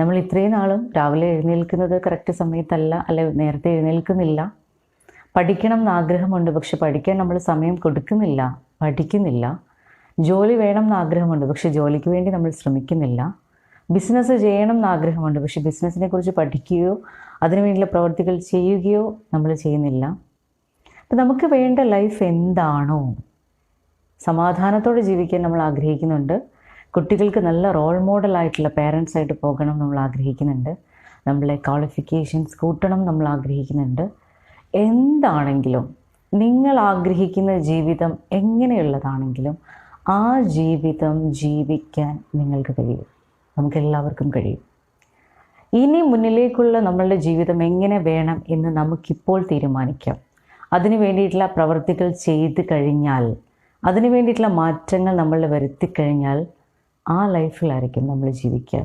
നമ്മൾ ഇത്രയും നാളും രാവിലെ എഴുന്നേൽക്കുന്നത് കറക്റ്റ് സമയത്തല്ല, അല്ലെ നേരത്തെ എഴുന്നേൽക്കുന്നില്ല. പഠിക്കണം എന്ന് ആഗ്രഹമുണ്ട്, പക്ഷെ പഠിക്കാൻ നമ്മൾ സമയം കൊടുക്കുന്നില്ല, പഠിക്കുന്നില്ല. ജോലി വേണം എന്ന് ആഗ്രഹമുണ്ട്, പക്ഷെ ജോലിക്ക് വേണ്ടി നമ്മൾ ശ്രമിക്കുന്നില്ല. ബിസിനസ് ചെയ്യണം എന്ന് ആഗ്രഹമുണ്ട്, പക്ഷെ ബിസിനസ്സിനെ കുറിച്ച് പഠിക്കുകയോ അതിനുവേണ്ടിയുള്ള പ്രവർത്തികൾ ചെയ്യുകയോ നമ്മൾ ചെയ്യുന്നില്ല. അപ്പം നമുക്ക് വേണ്ട ലൈഫ് എന്താണോ, സമാധാനത്തോടെ ജീവിക്കാൻ നമ്മൾ ആഗ്രഹിക്കുന്നുണ്ട്. കുട്ടികൾക്ക് നല്ല റോൾ മോഡലായിട്ടുള്ള പേരൻസായിട്ട് പോകണം നമ്മൾ ആഗ്രഹിക്കുന്നുണ്ട്. നമ്മളെ ക്വാളിഫിക്കേഷൻസ് കൂട്ടണം നമ്മൾ ആഗ്രഹിക്കുന്നുണ്ട്. എന്താണെങ്കിലും നിങ്ങൾ ആഗ്രഹിക്കുന്ന ജീവിതം എങ്ങനെയുള്ളതാണെങ്കിലും ആ ജീവിതം ജീവിക്കാൻ നിങ്ങൾക്ക് കഴിയും, നമുക്കെല്ലാവർക്കും കഴിയും. ഇനി മുന്നിലേക്കുള്ള നമ്മളുടെ ജീവിതം എങ്ങനെ വേണം എന്ന് നമുക്കിപ്പോൾ തീരുമാനിക്കാം. അതിനു വേണ്ടിയിട്ടുള്ള പ്രവർത്തികൾ ചെയ്ത് കഴിഞ്ഞാൽ, അതിനു വേണ്ടിയിട്ടുള്ള മാറ്റങ്ങൾ നമ്മൾ വരുത്തിക്കഴിഞ്ഞാൽ ആ ലൈഫിലായിരിക്കും നമ്മൾ ജീവിക്കുക.